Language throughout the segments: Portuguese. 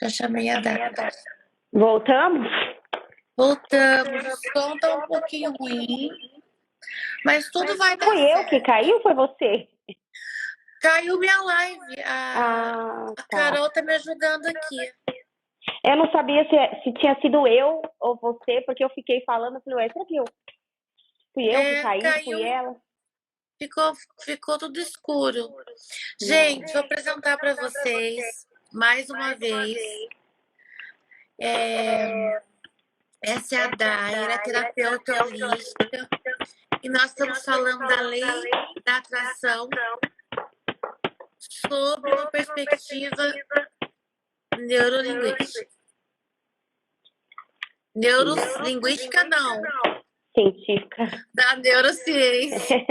Já chamei a Dada. Voltamos? Voltamos. O som tá um pouquinho ruim, mas tudo vai dar Fui eu que certo. caiu ou foi você? Caiu minha live. Ah, A tá. Carol tá me ajudando aqui. Eu não sabia se tinha sido eu ou você, porque eu fiquei falando, eu falei, ué, será que fui eu que caí, fui Caiu, ela? ficou tudo escuro. Não. Gente, vou apresentar para vocês mais uma vez. É, Essa é a Daira, terapeuta holística, e nós estamos falando da lei da atração sob uma perspectiva neurolinguística. Neurolinguística não, Científica. da neurociência.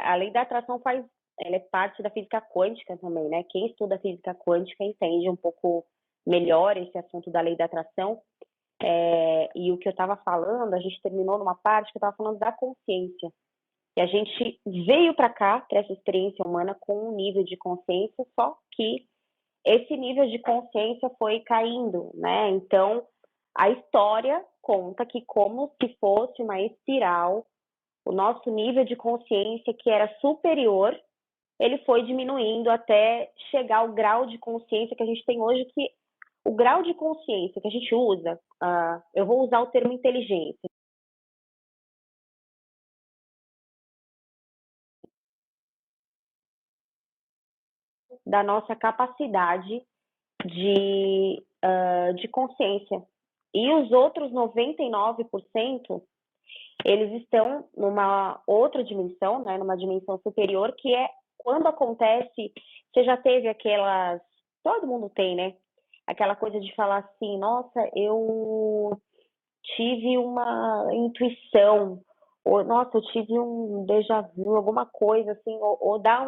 A lei da atração ela é parte da física quântica também, né? Quem estuda física quântica entende um pouco melhor esse assunto da lei da atração. E o que eu estava falando, a gente terminou numa parte que eu estava falando da consciência. E a gente veio para cá, para essa experiência humana, com um nível de consciência, só que esse nível de consciência foi caindo, né? Então, a história conta que, como se fosse uma espiral, o nosso nível de consciência, que era superior, ele foi diminuindo até chegar ao grau de consciência que a gente tem hoje, que o grau de consciência que a gente usa, eu vou usar o termo inteligência, da nossa capacidade de consciência. E os outros 99%, eles estão numa outra dimensão, né, numa dimensão superior, que é quando acontece, você já teve aquelas, todo mundo tem, né, aquela coisa de falar assim, nossa, eu tive uma intuição, ou nossa, eu tive um déjà vu, alguma coisa assim, ou dá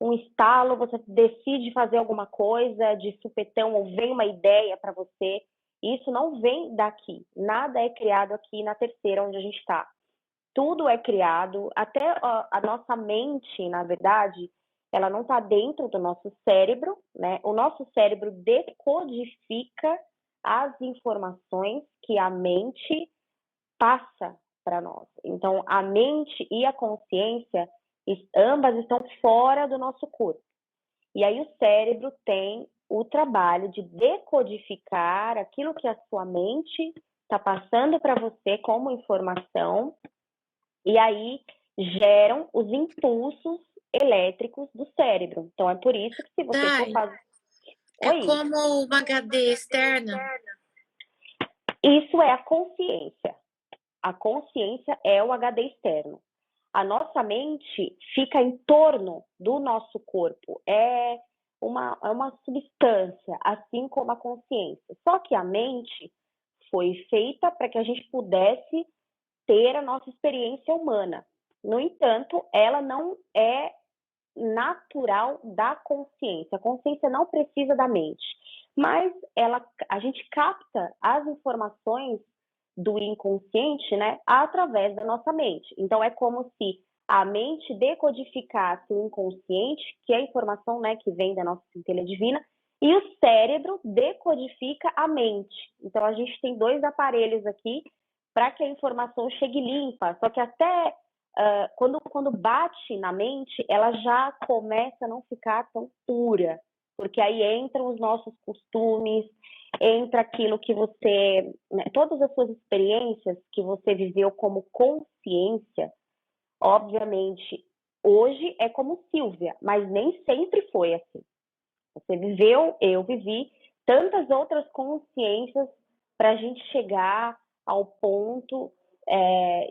um estalo, você decide fazer alguma coisa de supetão, ou vem uma ideia para você. Isso não vem daqui. Nada é criado aqui na terceira, onde a gente está. Tudo é criado, até a nossa mente, na verdade, ela não está dentro do nosso cérebro, né? O nosso cérebro decodifica as informações que a mente passa para nós. Então, a mente e a consciência, ambas estão fora do nosso corpo. E aí o cérebro tem o trabalho de decodificar aquilo que a sua mente está passando para você como informação, e aí geram os impulsos elétricos do cérebro. Então é por isso que se você for Dai, fazer. é Oi, como uma HD externa. isso é a consciência. A consciência é o HD externo. A nossa mente fica em torno do nosso corpo. É uma substância, assim como a consciência. Só que a mente foi feita para que a gente pudesse ter a nossa experiência humana. No entanto, ela não é natural da consciência. A consciência não precisa da mente, mas a gente capta as informações do inconsciente, né, através da nossa mente. Então é como se a mente decodificasse o inconsciente, que é a informação, né, que vem da nossa centelha divina, e o cérebro decodifica a mente. Então a gente tem dois aparelhos aqui para que a informação chegue limpa. Só que até quando bate na mente, ela já começa a não ficar tão pura, porque aí entram os nossos costumes, entra aquilo que você, né, todas as suas experiências que você viveu como consciência, obviamente, hoje é como Silvia, mas nem sempre foi assim. Você viveu, eu vivi tantas outras consciências para a gente chegar ao ponto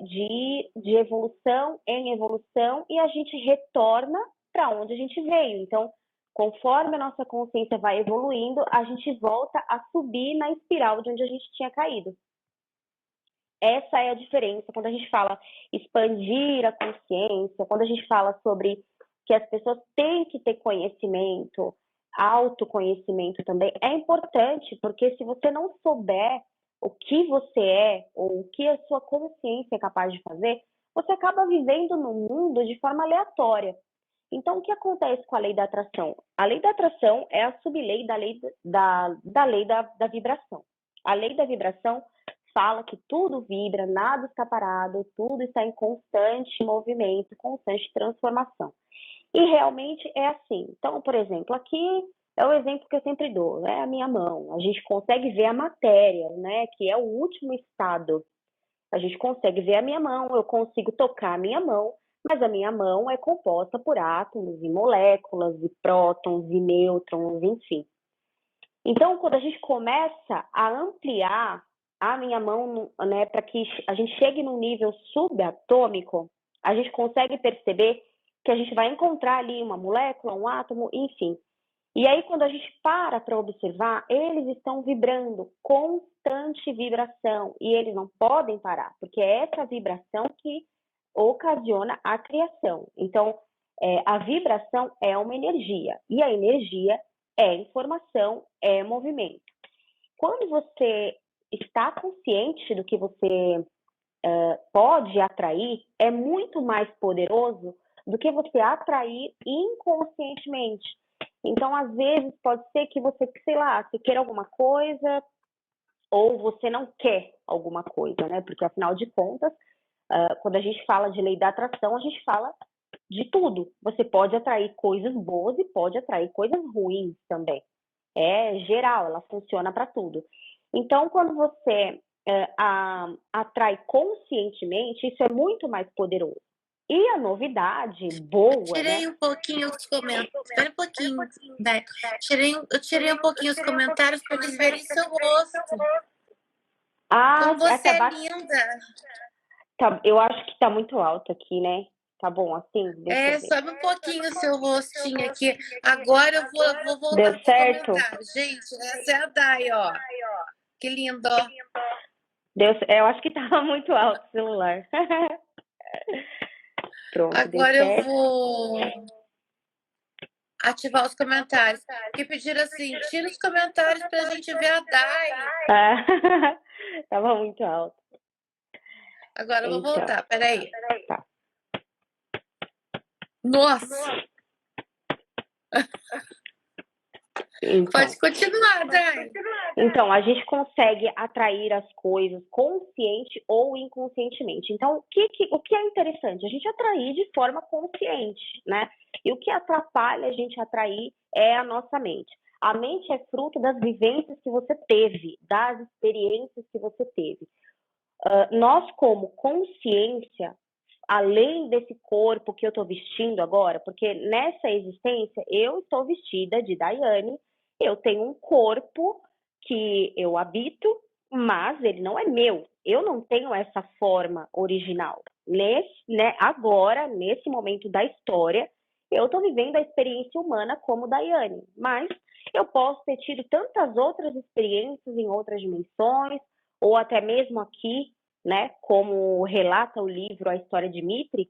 de evolução em evolução, e a gente retorna para onde a gente veio. Então, conforme a nossa consciência vai evoluindo, a gente volta a subir na espiral de onde a gente tinha caído. Essa é a diferença quando a gente fala expandir a consciência, quando a gente fala sobre que as pessoas têm que ter conhecimento, autoconhecimento também. É importante, porque se você não souber o que você é ou o que a sua consciência é capaz de fazer, você acaba vivendo no mundo de forma aleatória. Então, o que acontece com a lei da atração? A lei da atração é a sublei da lei da vibração. A lei da vibração fala que tudo vibra, nada está parado, tudo está em constante movimento, constante transformação. E realmente é assim. Então, por exemplo, aqui é o exemplo que eu sempre dou, é a minha mão. A gente consegue ver a matéria, né, que é o último estado. A gente consegue ver a minha mão, eu consigo tocar a minha mão, mas a minha mão é composta por átomos e moléculas, e prótons e nêutrons, enfim. Então, quando a gente começa a ampliar a minha mão, né, para que a gente chegue num nível subatômico, a gente consegue perceber que a gente vai encontrar ali uma molécula, um átomo, enfim. E aí, quando a gente para observar, eles estão vibrando, constante vibração, e eles não podem parar, porque é essa vibração que ocasiona a criação. Então, a vibração é uma energia, e a energia é informação, é movimento. Quando você está consciente do que você pode atrair, é muito mais poderoso do que você atrair inconscientemente. Então, às vezes, pode ser que você, sei lá, você queira alguma coisa ou você não quer alguma coisa, né? Porque, afinal de contas, quando a gente fala de lei da atração, a gente fala de tudo. Você pode atrair coisas boas e pode atrair coisas ruins também. É geral, ela funciona para tudo. Então, quando você atrai conscientemente, isso é muito mais poderoso. E a novidade boa, Tirei um pouquinho os comentários. Espera um pouquinho. Né? Eu tirei um pouquinho os comentários para eles verem seu rosto. Como você é linda. Tá, eu acho que tá muito alto aqui, né? Tá bom, assim? Sobe um pouquinho o seu rostinho aqui. Agora eu vou voltar Deu certo? comentários. Gente, essa é a Dai, ó. Que lindo, ó. Eu acho que tava muito alto o celular. Pronto, agora eu vou ativar os comentários. Porque pediram assim, tira os comentários pra gente ver a Dai. Tava muito alto. Agora eu vou voltar, peraí. Tá. Nossa! Então, pode continuar, Dai. Então, a gente consegue atrair as coisas consciente ou inconscientemente. Então, o que é interessante? A gente atrair de forma consciente, né? E o que atrapalha a gente atrair é a nossa mente. A mente é fruto das vivências que você teve, das experiências que você teve. Nós, como consciência, além desse corpo que eu estou vestindo agora, porque nessa existência eu estou vestida de Daiane, eu tenho um corpo que eu habito, mas ele não é meu. Eu não tenho essa forma original. Agora, nesse momento da história, eu estou vivendo a experiência humana como Daiane, mas eu posso ter tido tantas outras experiências em outras dimensões, ou até mesmo aqui, né, como relata o livro A História de Mitri,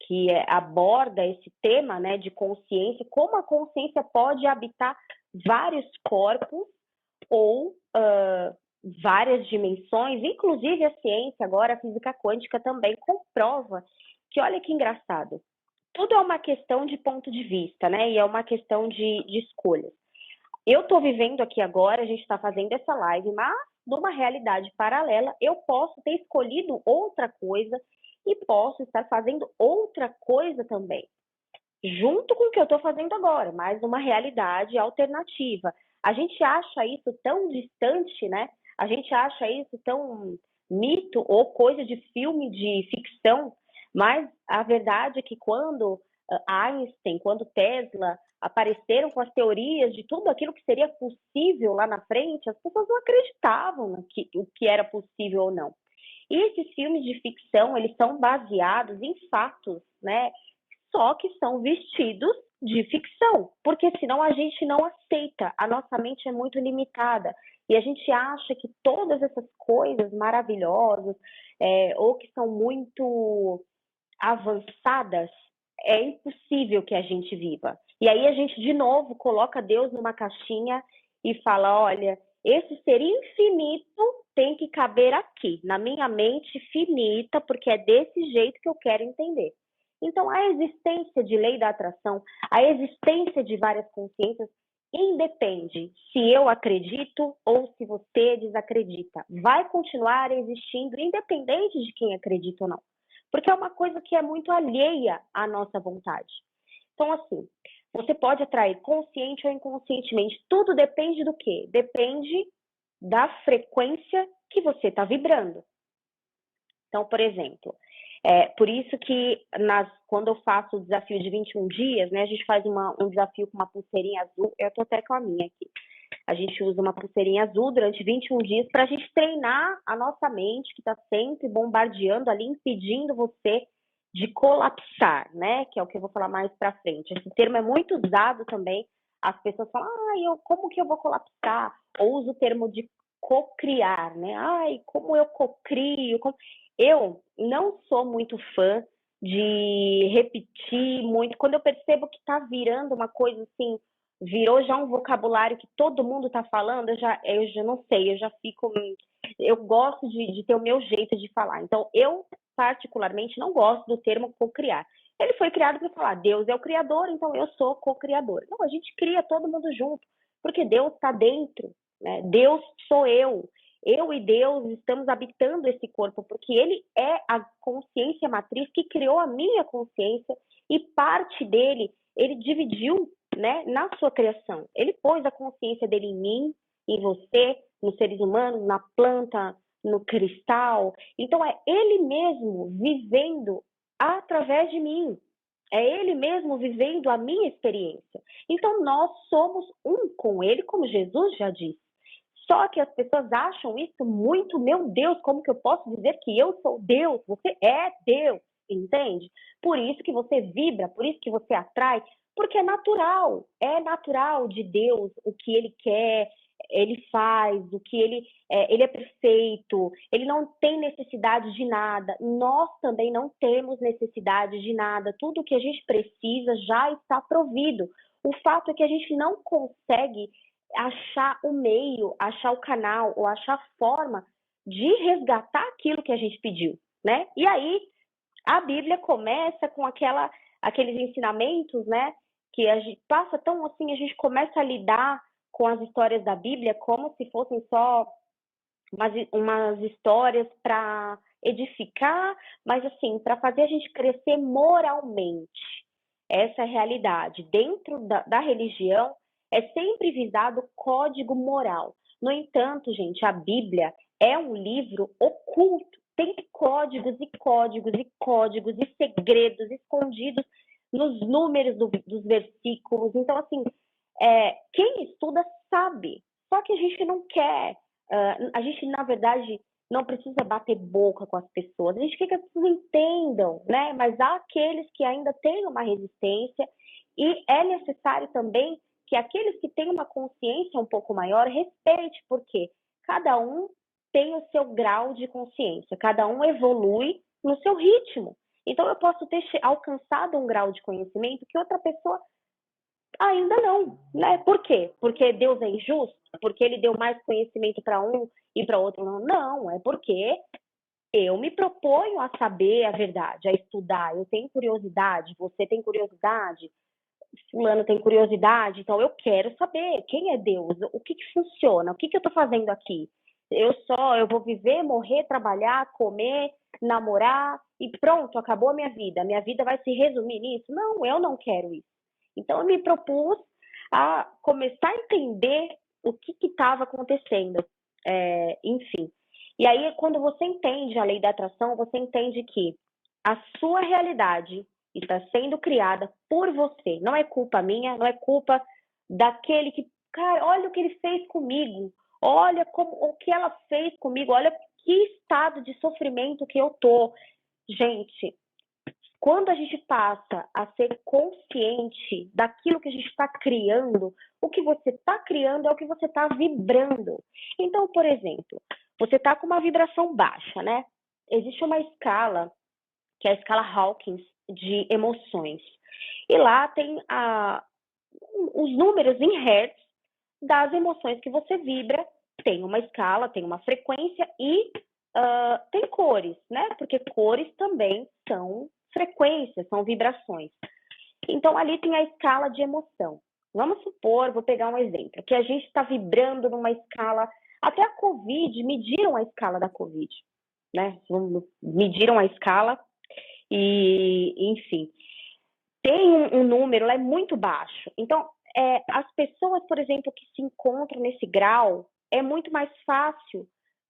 que aborda esse tema, né, de consciência, como a consciência pode habitar vários corpos ou várias dimensões, inclusive a ciência agora, a física quântica também comprova que, olha que engraçado, tudo é uma questão de ponto de vista, né, e é uma questão de escolhas. Eu estou vivendo aqui agora, a gente está fazendo essa live, mas numa realidade paralela, eu posso ter escolhido outra coisa e posso estar fazendo outra coisa também, junto com o que eu estou fazendo agora, mas numa realidade alternativa. A gente acha isso tão distante, né? A gente acha isso tão mito ou coisa de filme de ficção, mas a verdade é que quando Einstein, quando Tesla apareceram com as teorias de tudo aquilo que seria possível lá na frente, as pessoas não acreditavam o que era possível ou não. E esses filmes de ficção, eles são baseados em fatos, né? Só que são vestidos de ficção, porque senão a gente não aceita, a nossa mente é muito limitada, e a gente acha que todas essas coisas maravilhosas, ou que são muito avançadas, é impossível que a gente viva. E aí a gente, de novo, coloca Deus numa caixinha e fala, olha, esse ser infinito tem que caber aqui, na minha mente finita, porque é desse jeito que eu quero entender. Então, a existência de lei da atração, a existência de várias consciências, independe se eu acredito ou se você desacredita. Vai continuar existindo, independente de quem acredita ou não. Porque é uma coisa que é muito alheia à nossa vontade. Então, assim, você pode atrair consciente ou inconscientemente. Tudo depende do quê? Depende da frequência que você está vibrando. Então, por exemplo, por isso que quando eu faço o desafio de 21 dias, né, a gente faz um desafio com uma pulseirinha azul, eu estou até com a minha aqui. A gente usa uma pulseirinha azul durante 21 dias para a gente treinar a nossa mente, que está sempre bombardeando ali, impedindo você de colapsar, né? Que é o que eu vou falar mais para frente. Esse termo é muito usado também. As pessoas falam, como que eu vou colapsar? Ou usa o termo de cocriar, né? Como eu cocrio? Eu não sou muito fã de repetir muito. Quando eu percebo que está virando uma coisa assim, virou já um vocabulário que todo mundo está falando, eu já não sei, eu já fico. Eu gosto de ter o meu jeito de falar. Então, eu, particularmente, não gosto do termo cocriar. Ele foi criado para falar, Deus é o criador, então eu sou co-criador. Não, a gente cria todo mundo junto, porque Deus está dentro, né? Deus sou eu. Eu e Deus estamos habitando esse corpo, porque ele é a consciência matriz que criou a minha consciência e parte dele, ele dividiu, né, na sua criação. Ele pôs a consciência dele em mim, em você, nos seres humanos, na planta, no cristal. Então, é ele mesmo vivendo através de mim. É ele mesmo vivendo a minha experiência. Então, nós somos um com ele, como Jesus já disse. Só que as pessoas acham isso muito, meu Deus, como que eu posso dizer que eu sou Deus? Você é Deus, entende? Por isso que você vibra, por isso que você atrai, porque é natural de Deus o que ele quer, ele faz, o que ele é perfeito, ele não tem necessidade de nada, nós também não temos necessidade de nada, tudo que a gente precisa já está provido. O fato é que a gente não consegue achar o meio, achar o canal ou achar a forma de resgatar aquilo que a gente pediu, né? E aí a Bíblia começa com aqueles ensinamentos, né? Que a gente passa tão assim, a gente começa a lidar com as histórias da Bíblia como se fossem só umas histórias para edificar, mas assim, para fazer a gente crescer moralmente. Essa é a realidade. Dentro da religião, é sempre visado o código moral. No entanto, gente, a Bíblia é um livro oculto. Tem códigos e códigos e códigos e segredos escondidos nos números dos versículos. Então, assim, quem estuda sabe. Só que a gente não quer. A gente, na verdade, não precisa bater boca com as pessoas. A gente quer que as pessoas entendam, né? Mas há aqueles que ainda têm uma resistência e é necessário também que aqueles que têm uma consciência um pouco maior respeite, porque cada um tem o seu grau de consciência, cada um evolui no seu ritmo. Então, eu posso ter alcançado um grau de conhecimento que outra pessoa ainda não, né? Por quê? Porque Deus é injusto? Porque ele deu mais conhecimento para um e para outro não? Não, é porque eu me proponho a saber a verdade, a estudar. Eu tenho curiosidade, você tem curiosidade, fulano tem curiosidade, então eu quero saber quem é Deus, o que funciona, o que eu estou fazendo aqui. Eu vou viver, morrer, trabalhar, comer, namorar e pronto, acabou a minha vida. Minha vida vai se resumir nisso? Não, eu não quero isso. Então eu me propus a começar a entender o que estava acontecendo. Enfim. E aí, quando você entende a lei da atração, você entende que a sua realidade está sendo criada por você. Não é culpa minha, não é culpa daquele que, cara, olha o que ele fez comigo, olha o que ela fez comigo, olha que estado de sofrimento que eu tô. Gente, quando a gente passa a ser consciente daquilo que a gente está criando, o que você está criando é o que você está vibrando. Então, por exemplo, você está com uma vibração baixa, né? Existe uma escala, que é a escala Hawkins, de emoções. E lá tem os números em hertz das emoções que você vibra. Tem uma escala, tem uma frequência e tem cores, né? Porque cores também são frequências, são vibrações. Então, ali tem a escala de emoção. Vamos supor, vou pegar um exemplo, que a gente está vibrando numa escala, até a Covid, mediram a escala da Covid, né? Mediram a escala e, enfim, tem um número, ela é muito baixo. Então, as pessoas, por exemplo, que se encontram nesse grau, é muito mais fácil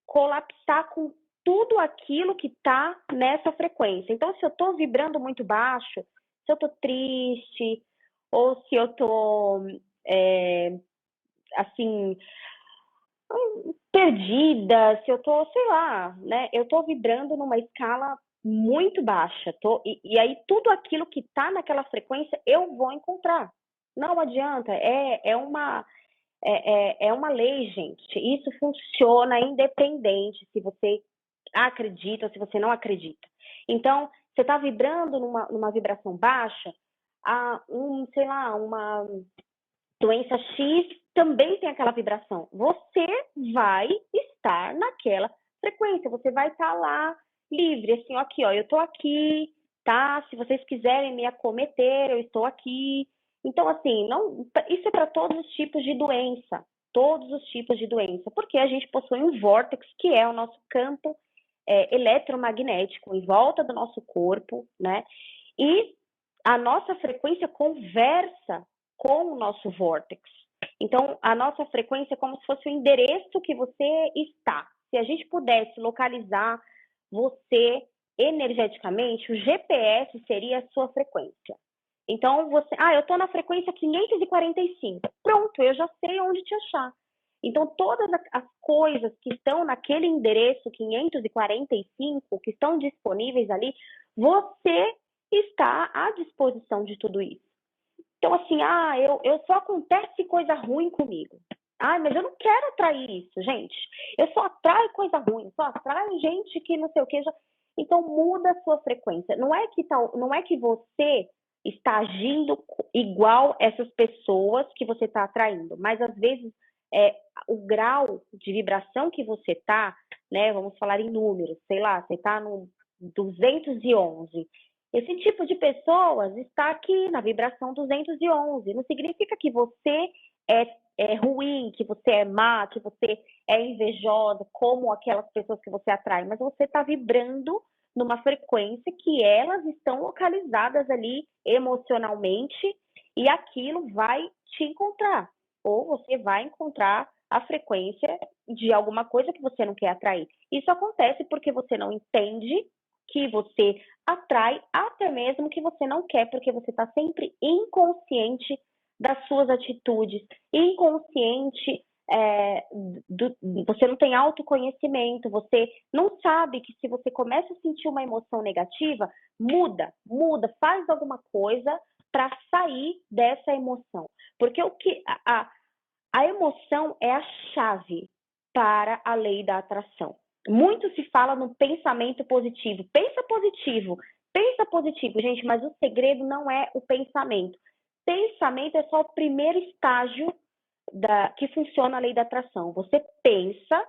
colapsar com tudo aquilo que está nessa frequência. Então, se eu estou vibrando muito baixo, se eu estou triste, ou se eu estou, assim, perdida, se eu estou, sei lá, né? Eu estou vibrando numa escala muito baixa. E aí tudo aquilo que está naquela frequência eu vou encontrar. Não adianta, é uma lei, gente. Isso funciona independente se você acredita ou se você não acredita. Então, você está vibrando numa vibração baixa, sei lá, uma doença X também tem aquela vibração. Você vai estar naquela frequência, você vai estar lá livre, assim, aqui, ó, eu estou aqui, tá? Se vocês quiserem me acometer, eu estou aqui. Então, assim, isso é para todos os tipos de doença, porque a gente possui um vórtex, que é o nosso campo eletromagnético em volta do nosso corpo, né? E a nossa frequência conversa com o nosso vórtex. Então, a nossa frequência é como se fosse o endereço que você está. Se a gente pudesse localizar você energeticamente, o GPS seria a sua frequência. Então, eu estou na frequência 545. Pronto, eu já sei onde te achar. Então, todas as coisas que estão naquele endereço 545, que estão disponíveis ali, você está à disposição de tudo isso. Então, assim, eu só acontece coisa ruim comigo. Mas eu não quero atrair isso, gente. Eu só atraio coisa ruim, só atraio gente que não sei o que. Então, muda a sua frequência. Não é que você está agindo igual essas pessoas que você está atraindo, mas às vezes o grau de vibração que você está, né? Vamos falar em números, sei lá, você está no 211. Esse tipo de pessoas está aqui na vibração 211. Não significa que você é ruim, que você é má, que você é invejosa, como aquelas pessoas que você atrai, mas você está vibrando numa frequência que elas estão localizadas ali emocionalmente e aquilo vai te encontrar. Ou você vai encontrar a frequência de alguma coisa que você não quer atrair. Isso acontece porque você não entende que você atrai até mesmo que você não quer, porque você está sempre inconsciente das suas atitudes, inconsciente, você não tem autoconhecimento, você não sabe que se você começa a sentir uma emoção negativa, muda, faz alguma coisa para sair dessa emoção. Porque a emoção é a chave para a lei da atração. Muito se fala no pensamento positivo. Pensa positivo, gente, mas o segredo não é o pensamento. Pensamento é só o primeiro estágio que funciona a lei da atração. Você pensa,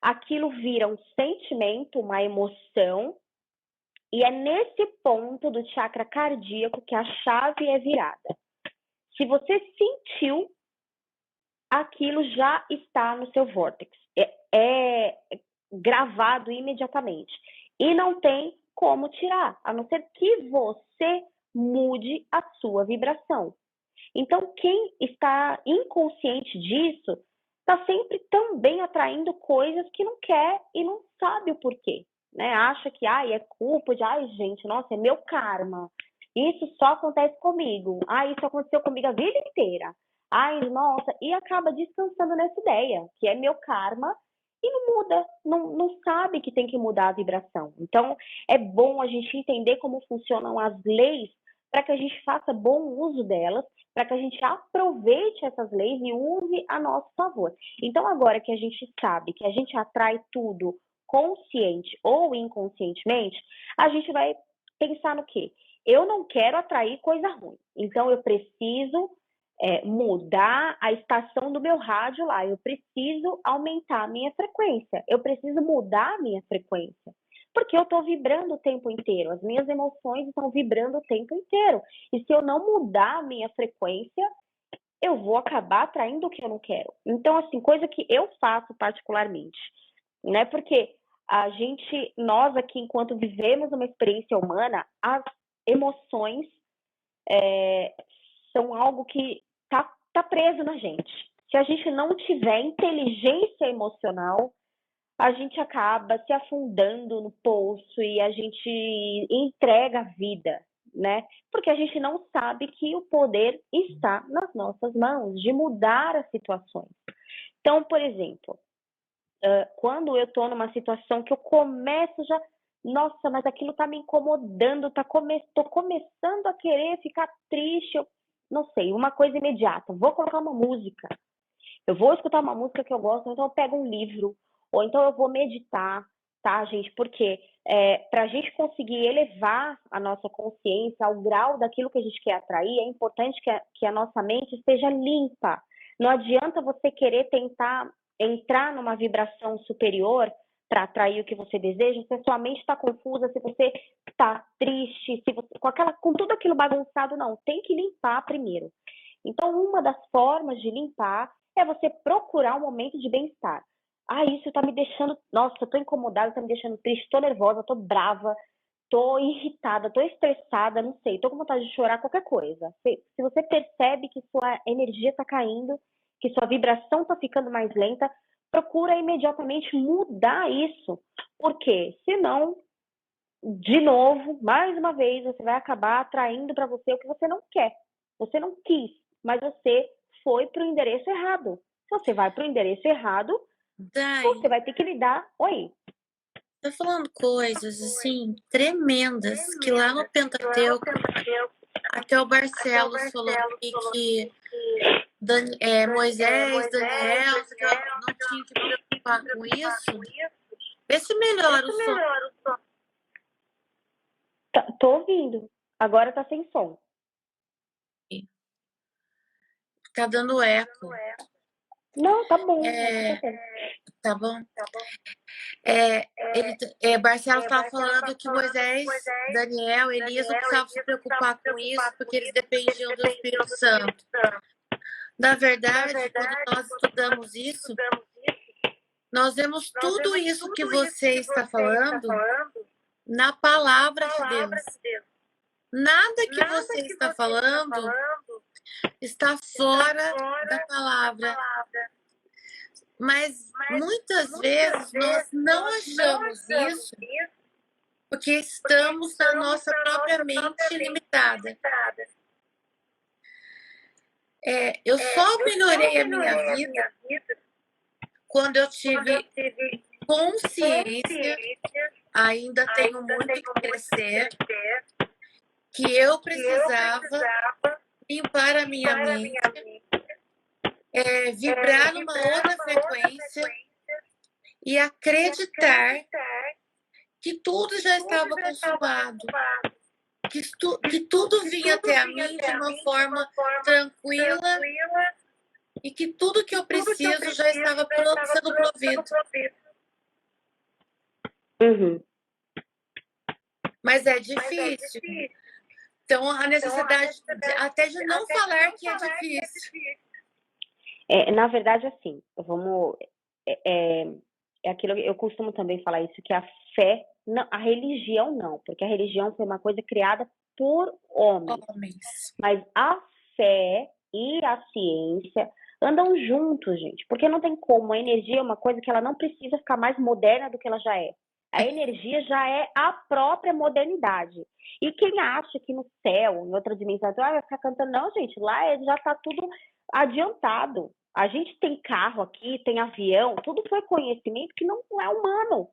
aquilo vira um sentimento, uma emoção, e é nesse ponto do chakra cardíaco que a chave é virada. Se você sentiu, aquilo já está no seu vórtex. É gravado imediatamente. E não tem como tirar, a não ser que você mude a sua vibração. Então, quem está inconsciente disso, está sempre também atraindo coisas que não quer e não sabe o porquê. Né? Acha que é culpa de, gente, nossa, é meu karma. Isso só acontece comigo. Isso aconteceu comigo a vida inteira. Nossa, e acaba descansando nessa ideia, que é meu karma, e não muda, não sabe que tem que mudar a vibração. Então, é bom a gente entender como funcionam as leis para que a gente faça bom uso delas, para que a gente aproveite essas leis e use a nosso favor. Então, agora que a gente sabe que a gente atrai tudo consciente ou inconscientemente, a gente vai pensar no quê? Eu não quero atrair coisa ruim, então eu preciso mudar a estação do meu rádio lá, eu preciso aumentar a minha frequência, eu preciso mudar a minha frequência. Porque eu estou vibrando o tempo inteiro, as minhas emoções estão vibrando o tempo inteiro. E se eu não mudar a minha frequência, eu vou acabar atraindo o que eu não quero. Então, assim, coisa que eu faço particularmente, né? Porque nós aqui, enquanto vivemos uma experiência humana, as emoções são algo que tá preso na gente. Se a gente não tiver inteligência emocional, a gente acaba se afundando no poço e a gente entrega a vida, né? Porque a gente não sabe que o poder está nas nossas mãos, de mudar as situações. Então, por exemplo, quando eu estou numa situação que eu começo já, nossa, mas aquilo está me incomodando, tô começando a querer ficar triste, eu não sei, uma coisa imediata, vou colocar uma música, eu vou escutar uma música que eu gosto, então eu pego um livro, ou então eu vou meditar, tá, gente? Porque para a gente conseguir elevar a nossa consciência ao grau daquilo que a gente quer atrair, é importante que a nossa mente esteja limpa. Não adianta você querer tentar entrar numa vibração superior para atrair o que você deseja, se a sua mente está confusa, se você está triste, se você, com tudo aquilo bagunçado, não. Tem que limpar primeiro. Então, uma das formas de limpar é você procurar um momento de bem-estar. Isso tá me deixando... Nossa, eu tô incomodada, tá me deixando triste, tô nervosa, tô brava, tô irritada, tô estressada, não sei, tô com vontade de chorar, qualquer coisa. Se você percebe que sua energia tá caindo, que sua vibração tá ficando mais lenta, procura imediatamente mudar isso. Por quê? Senão, de novo, mais uma vez, você vai acabar atraindo para você o que você não quer. Você não quis, mas você foi para o endereço errado. Se você vai para o endereço errado, Dai, você vai ter que lidar. Oi. tá falando coisas assim tremendas que lá no Pentateuco, até o Barcelos falou aqui que Moisés, Daniel, não tinha que preocupar com isso. Vê se melhora o som. Tô ouvindo. Agora tá sem som. Tá dando eco. Não, tá bom. Tá bom? Barcelos estava falando que Moisés, Daniel, Elias não precisavam se preocupar com isso porque eles dependiam do Espírito Santo. Na verdade, quando nós estudamos isso, nós vemos tudo isso que você está falando na palavra de Deus. Nada que você está falando está fora da palavra. Mas muitas vezes nós não achamos isso porque estamos na nossa própria mente limitada. Eu só melhorei a minha vida quando eu tive consciência, ainda tenho muito que crescer, que eu precisava limpar a minha mente, vibrar numa outra frequência e acreditar que tudo já estava consumado, que tudo vinha até a mim de uma forma tranquila e que tudo que eu preciso já estava sendo provido. Uhum. Mas é difícil. Então, a necessidade até de não falar que é difícil. Na verdade, assim, vamos... É aquilo que eu costumo também falar isso, que a fé, não, a religião não, porque a religião foi uma coisa criada por homens. Mas a fé e a ciência andam juntos, gente, porque não tem como. A energia é uma coisa que ela não precisa ficar mais moderna do que ela já é. A energia já é a própria modernidade. E quem acha que no céu, em outra dimensão, vai ficar cantando, não, gente, lá já está tudo adiantado. A gente tem carro aqui, tem avião, tudo foi conhecimento que não é humano.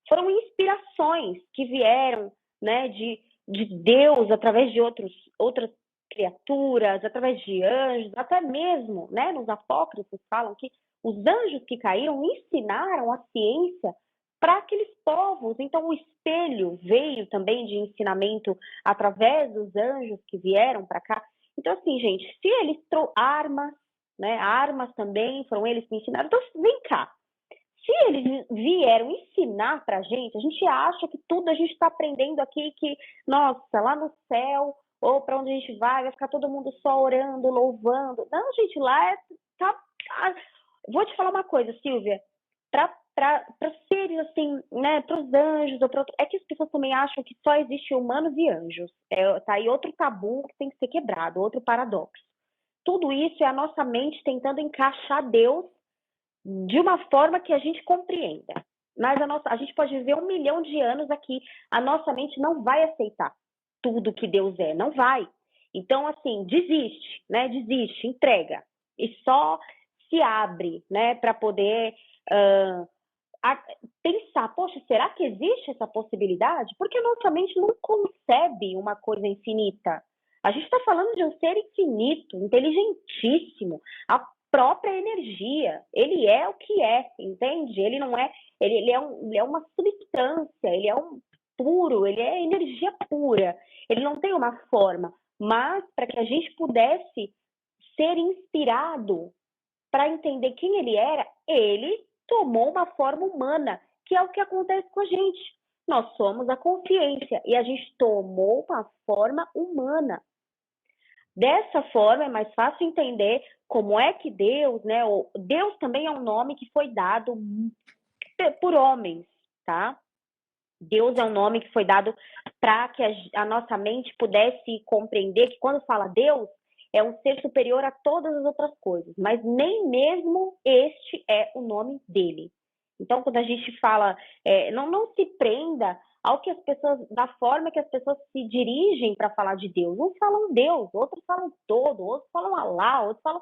Foram inspirações que vieram, né, de Deus, através de outras criaturas, através de anjos, até mesmo, né, nos apócrifos falam que os anjos que caíram ensinaram a ciência para aqueles povos. Então, o espelho veio também de ensinamento através dos anjos que vieram para cá. Então, assim, gente, se eles armas, né, armas também foram eles que ensinaram. Então, vem cá. Se eles vieram ensinar para a gente acha que tudo a gente está aprendendo aqui, que, nossa, lá no céu, ou para onde a gente vai ficar todo mundo só orando, louvando. Não, gente, lá vou te falar uma coisa, Silvia. Para seres assim, né, para os anjos, é que as pessoas também acham que só existe humanos e anjos. Tá aí outro tabu que tem que ser quebrado, outro paradoxo. Tudo isso é a nossa mente tentando encaixar Deus de uma forma que a gente compreenda. Mas a gente pode viver 1 milhão de anos aqui, a nossa mente não vai aceitar tudo que Deus é, não vai. Então, assim, desiste, né? Desiste, entrega. E só se abre, né, para poder pensar, poxa, será que existe essa possibilidade? Porque a nossa mente não concebe uma coisa infinita. A gente está falando de um ser infinito, inteligentíssimo, a própria energia. Ele é o que é, entende? Ele não é, ele é uma substância, ele é um puro, ele é energia pura. Ele não tem uma forma, mas para que a gente pudesse ser inspirado para entender quem ele era, ele tomou uma forma humana, que é o que acontece com a gente. Nós somos a consciência e a gente tomou uma forma humana. Dessa forma é mais fácil entender como é que Deus, né? Deus também é um nome que foi dado por homens, tá? Deus é um nome que foi dado para que a nossa mente pudesse compreender que quando fala Deus, é um ser superior a todas as outras coisas, mas nem mesmo este é o nome dele. Então, quando a gente fala, não se prenda ao que as pessoas, da forma que as pessoas se dirigem para falar de Deus. Uns falam Deus, outros falam todo, outros falam Alá, outros falam...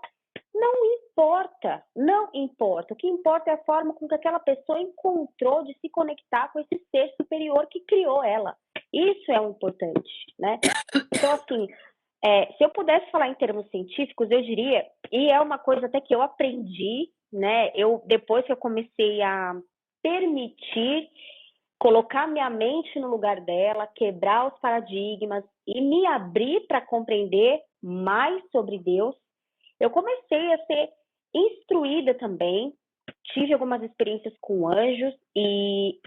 Não importa, não importa. O que importa é a forma com que aquela pessoa encontrou de se conectar com esse ser superior que criou ela. Isso é o importante, né? Então, assim, se eu pudesse falar em termos científicos, eu diria, e é uma coisa até que eu aprendi, né? Depois que eu comecei a permitir colocar minha mente no lugar dela, quebrar os paradigmas e me abrir para compreender mais sobre Deus, eu comecei a ser instruída também, tive algumas experiências com anjos e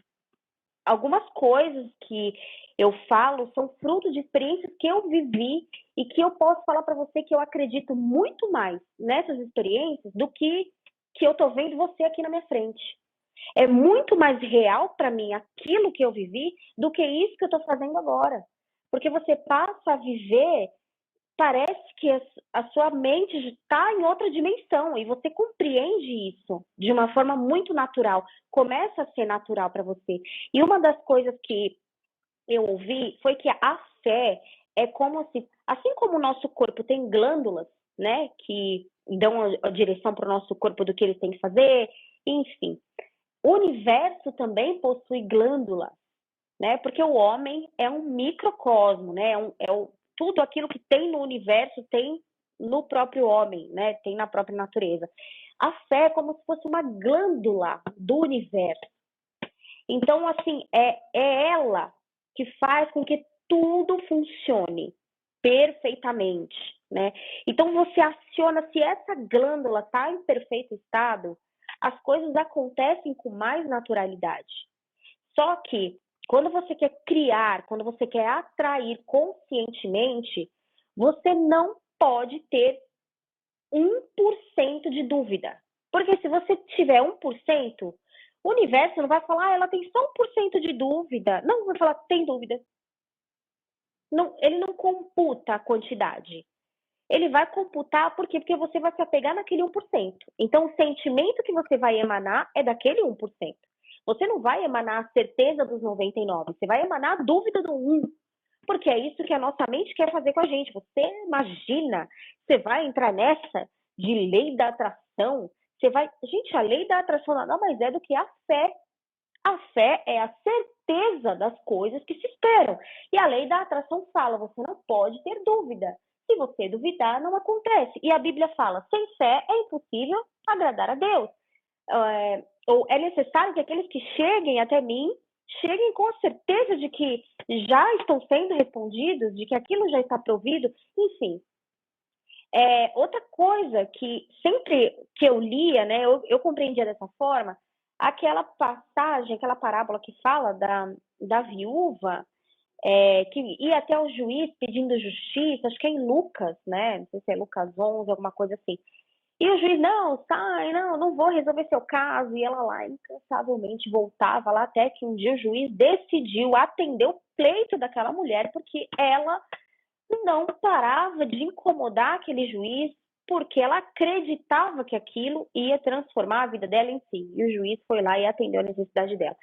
algumas coisas que eu falo são fruto de experiências que eu vivi e que eu posso falar para você que eu acredito muito mais nessas experiências do que eu estou vendo você aqui na minha frente. É muito mais real para mim aquilo que eu vivi do que isso que eu estou fazendo agora. Porque você passa a viver... Parece que a sua mente está em outra dimensão e você compreende isso de uma forma muito natural. Começa a ser natural para você. E uma das coisas que eu ouvi foi que a fé é como se, assim como o nosso corpo tem glândulas, né, que dão a direção para o nosso corpo do que ele tem que fazer, enfim. O universo também possui glândulas, né, porque o homem é um microcosmo, né, tudo aquilo que tem no universo tem no próprio homem, né? Tem na própria natureza. A fé é como se fosse uma glândula do universo. Então, assim, é ela que faz com que tudo funcione perfeitamente, né? Então, você aciona, se essa glândula está em perfeito estado, as coisas acontecem com mais naturalidade. Só que quando você quer criar, quando você quer atrair conscientemente, você não pode ter 1% de dúvida. Porque se você tiver 1%, o universo não vai falar, ela tem só 1% de dúvida. Não, vai falar, tem dúvida. Não, ele não computa a quantidade. Ele vai computar, por quê? Porque você vai se apegar naquele 1%. Então, o sentimento que você vai emanar é daquele 1%. Você não vai emanar a certeza dos 99%, você vai emanar a dúvida do 1%. Porque é isso que a nossa mente quer fazer com a gente. Você imagina, você vai entrar nessa de lei da atração, você vai... Gente, a lei da atração nada mais é do que a fé. A fé é a certeza das coisas que se esperam. E a lei da atração fala, você não pode ter dúvida. Se você duvidar, não acontece. E a Bíblia fala, sem fé é impossível agradar a Deus. Ou é necessário que aqueles que cheguem até mim, cheguem com a certeza de que já estão sendo respondidos, de que aquilo já está provido, enfim. Outra coisa que sempre que eu lia, né, eu compreendia dessa forma, aquela passagem, aquela parábola que fala da viúva, que ia até o juiz pedindo justiça, acho que é em Lucas, né? Não sei se é Lucas 11, alguma coisa assim. E o juiz, não, sai, não vou resolver seu caso. E ela lá, incansavelmente, voltava lá até que um dia o juiz decidiu atender o pleito daquela mulher, porque ela não parava de incomodar aquele juiz, porque ela acreditava que aquilo ia transformar a vida dela em si. E o juiz foi lá e atendeu a necessidade dela.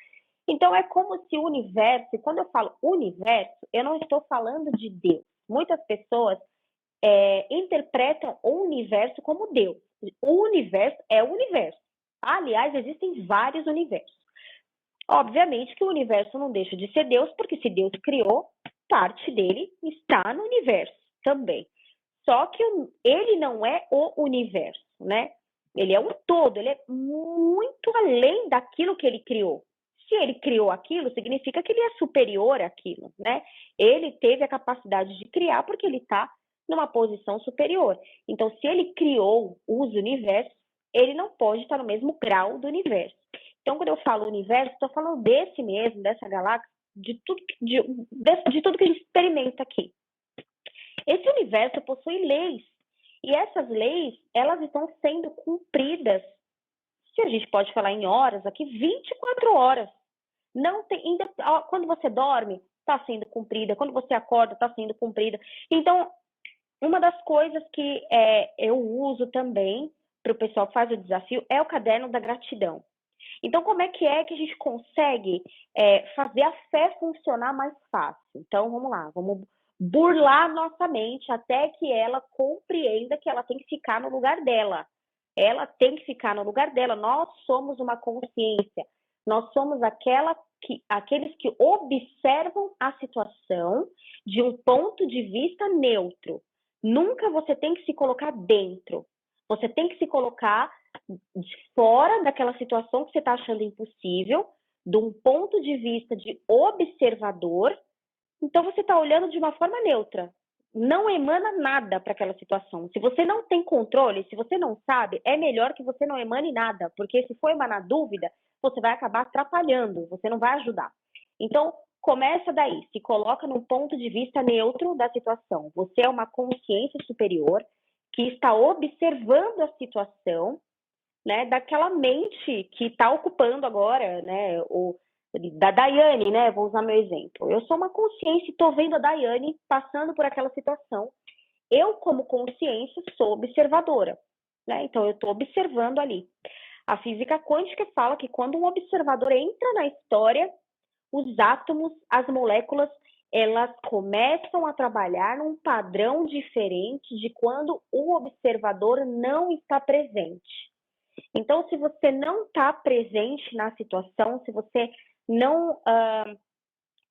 Então, é como se o universo, e quando eu falo universo, eu não estou falando de Deus. Muitas pessoas interpretam o universo como Deus. O universo é o universo. Aliás, existem vários universos. Obviamente que o universo não deixa de ser Deus, porque se Deus criou, parte dele está no universo também. Só que ele não é o universo, né? Ele é um todo, ele é muito além daquilo que ele criou. Se ele criou aquilo, significa que ele é superior àquilo, né? Ele teve a capacidade de criar porque ele está numa posição superior. Então, se ele criou os universos, ele não pode estar no mesmo grau do universo. Então, quando eu falo universo, estou falando desse mesmo, dessa galáxia, de tudo que a gente experimenta aqui. Esse universo possui leis. E essas leis, elas estão sendo cumpridas, se a gente pode falar em horas aqui, 24 horas. Não tem, ainda, quando você dorme, está sendo cumprida. Quando você acorda, está sendo cumprida. Então, uma das coisas que eu uso também para o pessoal que faz o desafio é o caderno da gratidão. Então, como é que a gente consegue fazer a fé funcionar mais fácil? Então, vamos lá, vamos burlar nossa mente até que ela compreenda que ela tem que ficar no lugar dela. Ela tem que ficar no lugar dela. Nós somos uma consciência. Nós somos aqueles que observam a situação de um ponto de vista neutro. Nunca você tem que se colocar dentro. Você tem que se colocar de fora daquela situação que você está achando impossível, de um ponto de vista de observador. Então, você está olhando de uma forma neutra. Não emana nada para aquela situação. Se você não tem controle, se você não sabe, é melhor que você não emane nada, porque se for emanar dúvida, você vai acabar atrapalhando, você não vai ajudar. Então, começa daí, se coloca num ponto de vista neutro da situação. Você é uma consciência superior que está observando a situação, né, daquela mente que está ocupando agora, né, da Daiane, né, vou usar meu exemplo. Eu sou uma consciência e estou vendo a Daiane passando por aquela situação. Eu, como consciência, sou observadora, né, então eu estou observando ali. A física quântica fala que quando um observador entra na história, os átomos, as moléculas, elas começam a trabalhar num padrão diferente de quando o observador não está presente. Então, se você não está presente na situação, se você não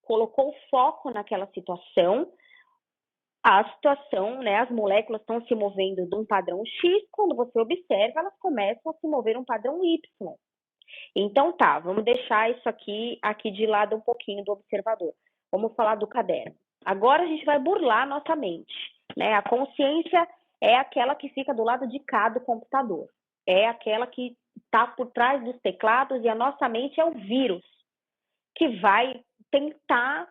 colocou foco naquela situação, a situação, né, as moléculas estão se movendo de um padrão X, quando você observa, elas começam a se mover um padrão Y. Então tá, vamos deixar isso aqui de lado um pouquinho do observador. Vamos falar do caderno. Agora a gente vai burlar a nossa mente, né? A consciência é aquela que fica do lado de cá do computador. É aquela que está por trás dos teclados e a nossa mente é o vírus que vai tentar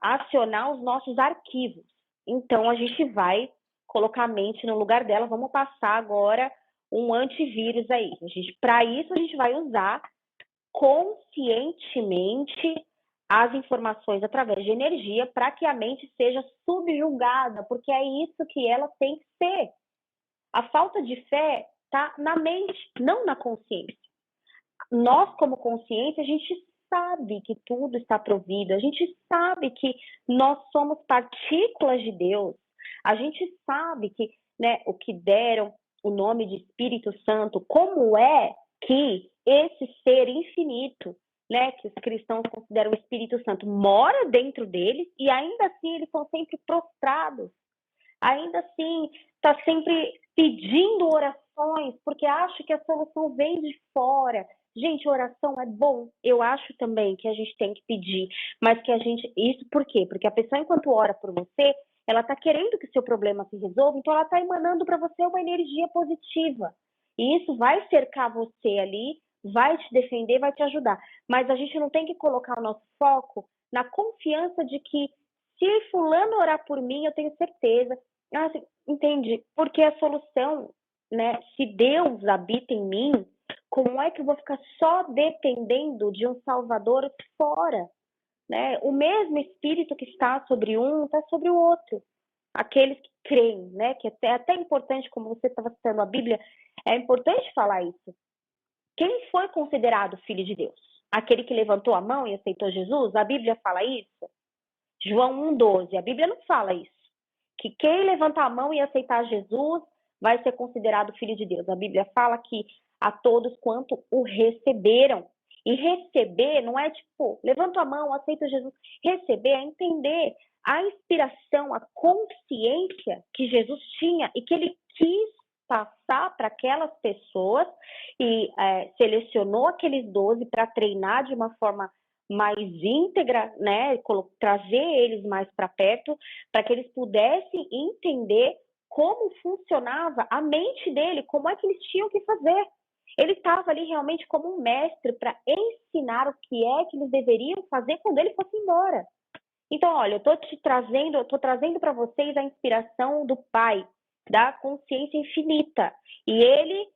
acionar os nossos arquivos. Então, a gente vai colocar a mente no lugar dela. Vamos passar agora um antivírus aí. Para isso, a gente vai usar conscientemente as informações através de energia para que a mente seja subjugada, porque é isso que ela tem que ser. A falta de fé está na mente, não na consciência. Nós, como consciência, a gente sabe que tudo está provido, a gente sabe que nós somos partículas de Deus, a gente sabe que, né, o que deram o nome de Espírito Santo, como é que esse ser infinito, né, que os cristãos consideram o Espírito Santo, mora dentro deles e ainda assim eles são sempre prostrados, ainda assim está sempre pedindo orações, porque acha que a solução vem de fora. Gente, oração é bom. Eu acho também que a gente tem que pedir, mas que a gente... Isso por quê? Porque a pessoa, enquanto ora por você, ela está querendo que o seu problema se resolva, então ela está emanando para você uma energia positiva. E isso vai cercar você ali vai te defender, vai te ajudar. Mas a gente não tem que colocar o nosso foco na confiança de que se fulano orar por mim, eu tenho certeza. Entende? Porque a solução, né? Se Deus habita em mim, como é que eu vou ficar só dependendo de um Salvador fora? Né? O mesmo Espírito que está sobre um, está sobre o outro. Aqueles que creem, né? Que é até importante, como você estava citando a Bíblia, é importante falar isso. Quem foi considerado filho de Deus? Aquele que levantou a mão e aceitou Jesus? A Bíblia fala isso? João 1,12. A Bíblia não fala isso. Que quem levantar a mão e aceitar Jesus vai ser considerado filho de Deus. A Bíblia fala que a todos quanto o receberam. E receber não é tipo, levanta a mão, aceita Jesus. Receber é entender a inspiração, a consciência que Jesus tinha e que ele quis passar para aquelas pessoas e selecionou aqueles 12 para treinar de uma forma mais íntegra, né, trazer eles mais para perto, para que eles pudessem entender como funcionava a mente dele, como é que eles tinham que fazer. Ele estava ali realmente como um mestre para ensinar o que é que eles deveriam fazer quando ele fosse embora. Então, olha, eu estou trazendo para vocês a inspiração do Pai, da consciência infinita. E ele,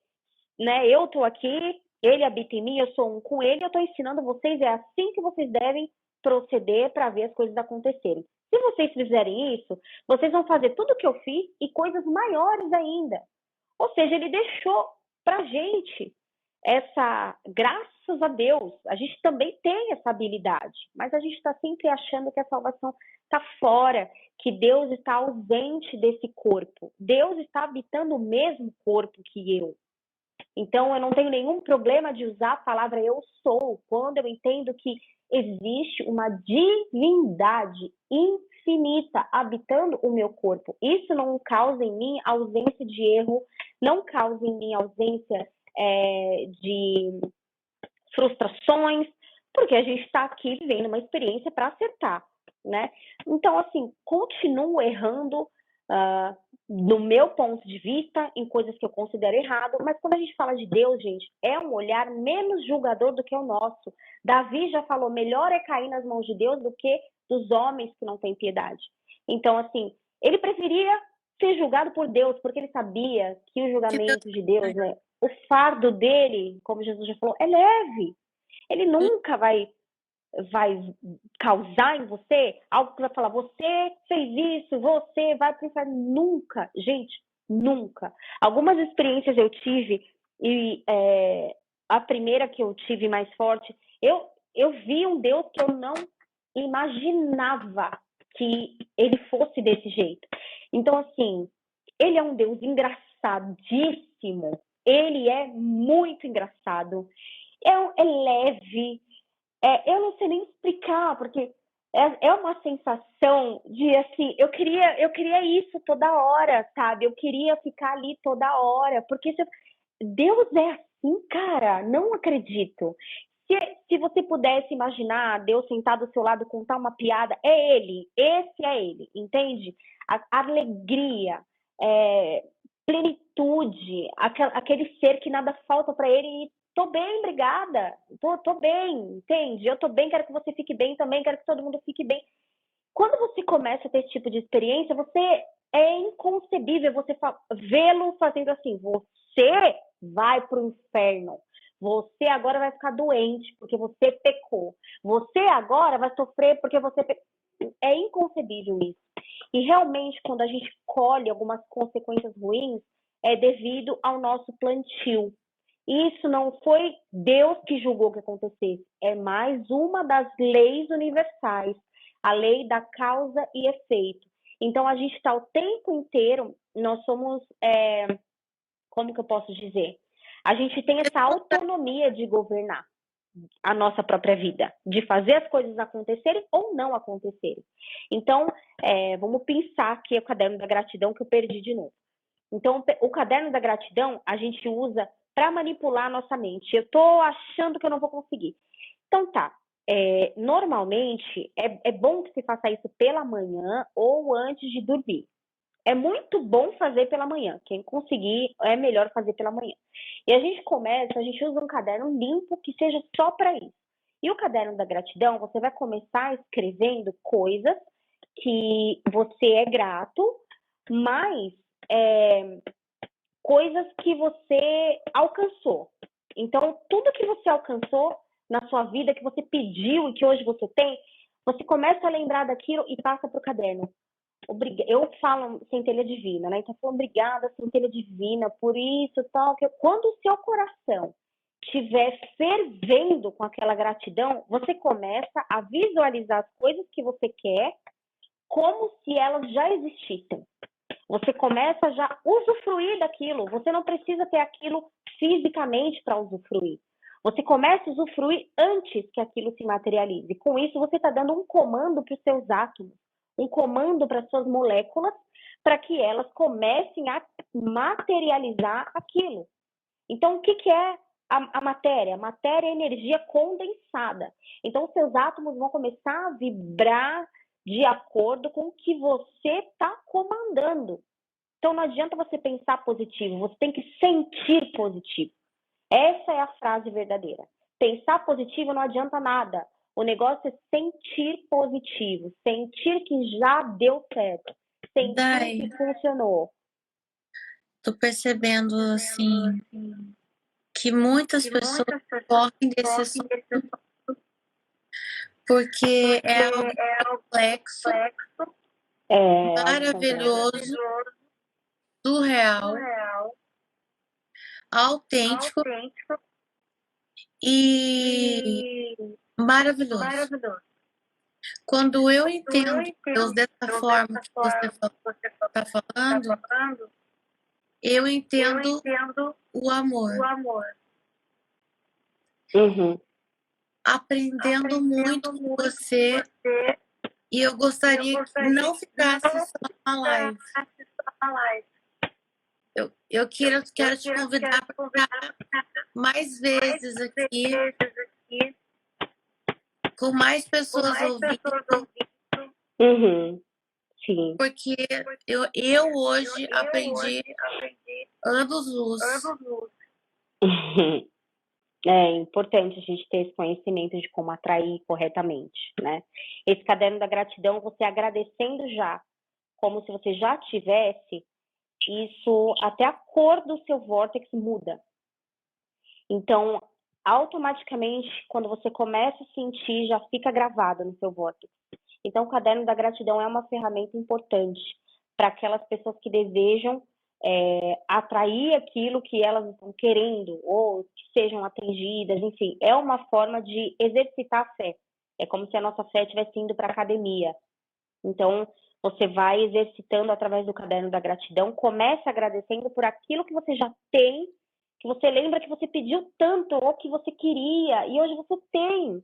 né, eu estou aqui, ele habita em mim, eu sou um com ele, eu estou ensinando vocês, é assim que vocês devem proceder para ver as coisas acontecerem. Se vocês fizerem isso, vocês vão fazer tudo o que eu fiz e coisas maiores ainda. Ou seja, ele deixou para a gente essa, graças a Deus, a gente também tem essa habilidade, mas a gente está sempre achando que a salvação está fora, que Deus está ausente desse corpo. Deus está habitando o mesmo corpo que eu. Então, eu não tenho nenhum problema de usar a palavra eu sou, quando eu entendo que existe uma divindade infinita habitando o meu corpo. Isso não causa em mim ausência de erro, não causa em mim ausência de frustrações, porque a gente está aqui vivendo uma experiência para acertar, né? Então, assim, continuo errando no meu ponto de vista, em coisas que eu considero errado, mas quando a gente fala de Deus, gente, é um olhar menos julgador do que o nosso. Davi já falou, melhor é cair nas mãos de Deus do que dos homens que não têm piedade. Então, assim, ele preferia ser julgado por Deus, porque ele sabia que o julgamento de Deus, né, o fardo dele, como Jesus já falou, é leve. Ele nunca vai causar em você algo que vai falar, você fez isso, você vai pensar, nunca, gente, nunca. Algumas experiências eu tive, e a primeira que eu tive mais forte, eu vi um Deus que eu não imaginava que ele fosse desse jeito. Então, assim, ele é um Deus engraçadíssimo, ele é muito engraçado, é leve, eu não sei nem explicar, porque é uma sensação de, assim, eu queria isso toda hora, sabe? Eu queria ficar ali toda hora, porque Deus é assim, cara, não acredito. Se você pudesse imaginar Deus sentado ao seu lado, contar uma piada, é ele, esse é ele, entende? A alegria, plenitude, aquele ser que nada falta para ele e tô bem, obrigada. Tô bem, entende? Eu tô bem, quero que você fique bem também, quero que todo mundo fique bem. Quando você começa a ter esse tipo de experiência, é inconcebível você vê-lo fazendo assim, você vai pro inferno. Você agora vai ficar doente porque você pecou. Você agora vai sofrer porque você pecou. É inconcebível isso. E realmente, quando a gente colhe algumas consequências ruins, é devido ao nosso plantio. Isso não foi Deus que julgou que acontecesse, é mais uma das leis universais, a lei da causa e efeito. Então, a gente está o tempo inteiro, nós somos, como que eu posso dizer? A gente tem essa autonomia de governar a nossa própria vida, de fazer as coisas acontecerem ou não acontecerem. Então, vamos pensar aqui o caderno da gratidão que eu perdi de novo. Então, o caderno da gratidão a gente usa para manipular a nossa mente. Eu estou achando que eu não vou conseguir. Então, tá. Normalmente, é bom que você faça isso pela manhã ou antes de dormir. É muito bom fazer pela manhã. Quem conseguir, é melhor fazer pela manhã. E a gente usa um caderno limpo que seja só para isso. E o caderno da gratidão, você vai começar escrevendo coisas que você é grato, mas coisas que você alcançou. Então, tudo que você alcançou na sua vida, que você pediu e que hoje você tem, você começa a lembrar daquilo e passa para o caderno. Eu falo centelha divina, né? Então, eu falo, obrigada, centelha divina, por isso, tal. Quando o seu coração estiver fervendo com aquela gratidão, você começa a visualizar as coisas que você quer como se elas já existissem. Você começa já a usufruir daquilo. Você não precisa ter aquilo fisicamente para usufruir. Você começa a usufruir antes que aquilo se materialize. Com isso, você está dando um comando para os seus átomos, um comando para as suas moléculas, para que elas comecem a materializar aquilo. Então, o que é a matéria? A matéria é energia condensada. Então, os seus átomos vão começar a vibrar de acordo com o que você está comandando. Então, não adianta você pensar positivo, você tem que sentir positivo. Essa é a frase verdadeira. Pensar positivo não adianta nada. O negócio é sentir positivo, sentir que já deu certo, sentir que funcionou. Tô percebendo, assim, que muitas pessoas correm desse assunto porque é algo complexo, maravilhoso, surreal, autêntico e maravilhoso. Quando eu entendo Deus dessa forma que você está falando, eu entendo o amor. Aprendendo muito com você, e eu gostaria que não ficasse só uma live. Eu quero te convidar para ficar mais vezes aqui, com mais pessoas ouvindo. Sim. Porque eu hoje aprendi anos-luz. É importante a gente ter esse conhecimento de como atrair corretamente, né? Esse caderno da gratidão, você agradecendo já, como se você já tivesse, isso, até a cor do seu vórtex muda. Então, automaticamente, quando você começa a sentir, já fica gravado no seu vórtex. Então, o caderno da gratidão é uma ferramenta importante para aquelas pessoas que desejam atrair aquilo que elas estão querendo, ou que sejam atingidas, enfim, é uma forma de exercitar a fé. É como se a nossa fé estivesse indo para a academia. Então, você vai exercitando através do caderno da gratidão, começa agradecendo por aquilo que você já tem, que você lembra que você pediu tanto, ou que você queria, e hoje você tem.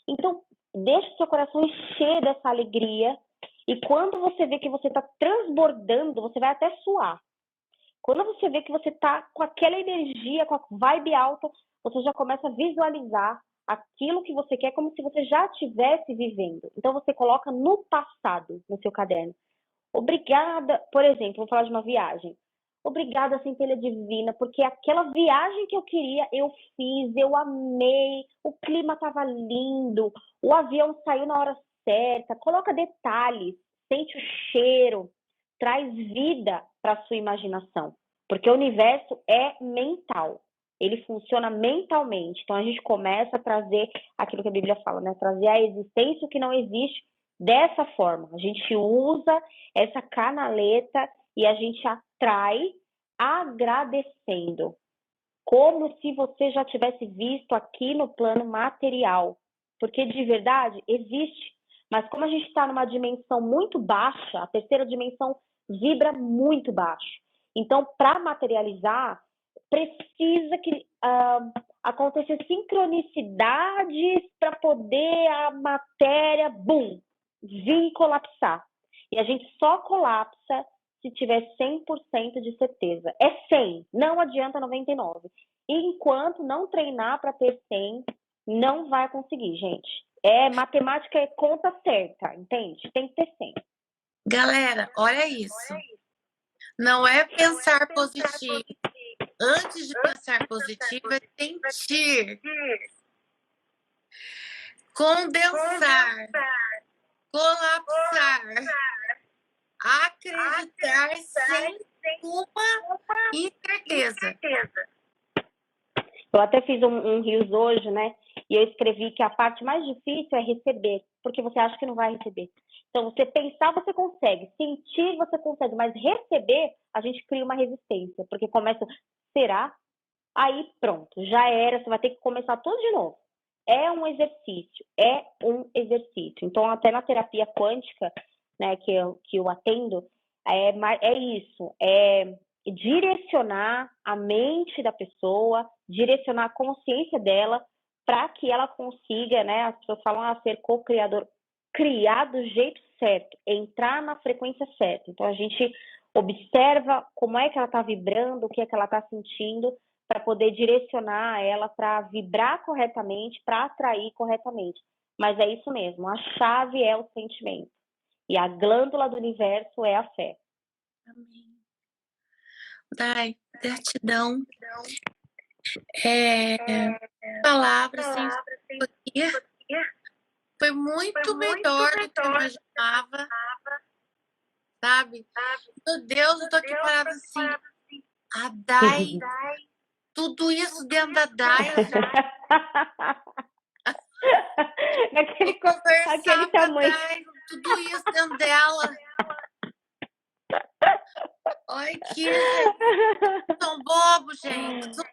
Então, deixa o seu coração encher dessa alegria, e quando você vê que você está transbordando, você vai até suar. Quando você vê que você está com aquela energia, com a vibe alta, você já começa a visualizar aquilo que você quer como se você já estivesse vivendo. Então, você coloca no passado, no seu caderno. Obrigada, por exemplo, vou falar de uma viagem. Obrigada, centelha divina, porque aquela viagem que eu queria, eu fiz, eu amei, o clima estava lindo, o avião saiu na hora certa. Coloca detalhes, sente o cheiro, traz vida para a sua imaginação, porque o universo é mental, ele funciona mentalmente. Então a gente começa a trazer aquilo que a Bíblia fala, né? Trazer a existência o que não existe dessa forma. A gente usa essa canaleta e a gente atrai agradecendo, como se você já tivesse visto aqui no plano material, porque de verdade existe. Mas como a gente está numa dimensão muito baixa, a terceira dimensão vibra muito baixo. Então, para materializar, precisa que aconteça sincronicidades para poder a matéria, bum, vir colapsar. E a gente só colapsa se tiver 100% de certeza. É 100, não adianta 99. E enquanto não treinar para ter 100, não vai conseguir, gente. Matemática é conta certa, entende? Tem que ter 100. Galera, olha isso. Não é pensar positivo. Antes de pensar positivo, é sentir, condensar, colapsar, acreditar sem uma incerteza. Eu até fiz um Reels hoje, né? E eu escrevi que a parte mais difícil é receber, porque você acha que não vai receber. Então, você pensar, você consegue. Sentir, você consegue. Mas receber, a gente cria uma resistência. Porque começa, será? Aí, pronto, já era. Você vai ter que começar tudo de novo. É um exercício. É um exercício. Então, até na terapia quântica, né, que eu atendo, é isso. É direcionar a mente da pessoa, direcionar a consciência dela para que ela consiga, né? As pessoas falam ser co-criador, criar do jeito certo, entrar na frequência certa. Então a gente observa como é que ela está vibrando, o que é que ela está sentindo, para poder direcionar ela para vibrar corretamente, para atrair corretamente. Mas é isso mesmo, a chave é o sentimento. E a glândula do universo é a fé. Amém. Dai, gratidão. Palavras sem foi muito melhor do que eu imaginava, sabe? Meu Deus, eu tô aqui parada assim. A Dai, tudo isso dentro da Dai. Aquele Conversar com a tamanho. Dai, tudo isso dentro dela. Olha aqui, gente. São bobos, gente. São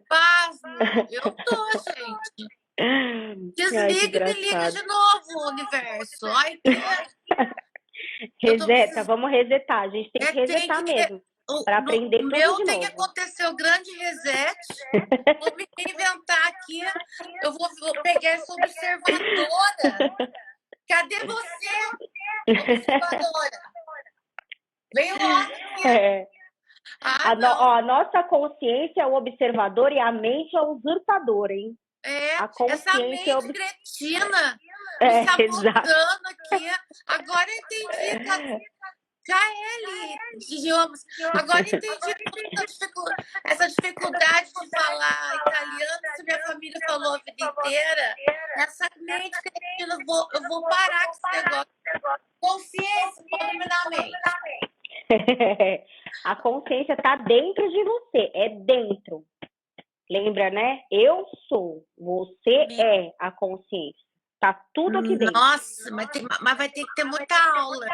pasmo. Eu tô, gente. Desliga e me liga de novo, universo. Olha aqui. Reseta, vamos resetar. A gente tem que resetar mesmo. Para aprender tudo de novo. O meu tem que acontecer o grande reset. Vou me reinventar aqui. Eu vou pegar essa observadora. Cadê você, observadora? Vem logo aqui. A nossa consciência é o observador e a mente é o usurpador, hein? A consciência essa mente cretina me sabotando aqui. Agora eu entendi. KL, idiomas. Agora entendi essa dificuldade de falar italiano, se minha família falou a vida inteira. Essa mente cretina, eu vou parar com esse negócio. Consciência pode dominar a mente. A consciência está dentro de você, é dentro. Lembra, né? Eu sou, você é a consciência. Tá tudo aqui dentro. Nossa, mas vai ter que ter muita aula.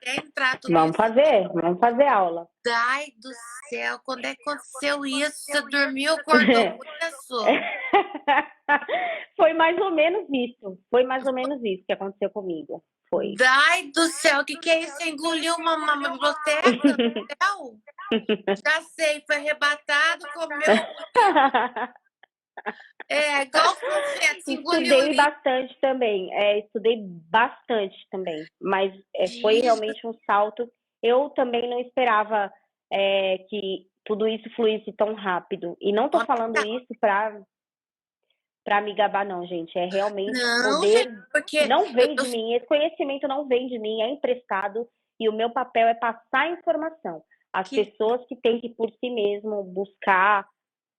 Entrar tudo vamos fazer aula. Ai do céu, quando é que aconteceu isso? Você dormiu, acordou, começou. Foi mais ou menos isso que aconteceu comigo. Foi. Ai do céu, o que é isso? Você engoliu uma biblioteca? Já sei, foi arrebatado, comeu. Igual os confetes, engoliu. Estudei bastante também. Mas foi realmente um salto. Eu também não esperava que tudo isso fluísse tão rápido. E não tô falando isso para me gabar, não, gente. É realmente poder. Gente, porque não vem de mim, esse conhecimento não vem de mim, é emprestado. E o meu papel é passar a informação. As pessoas que têm que, por si mesmo, buscar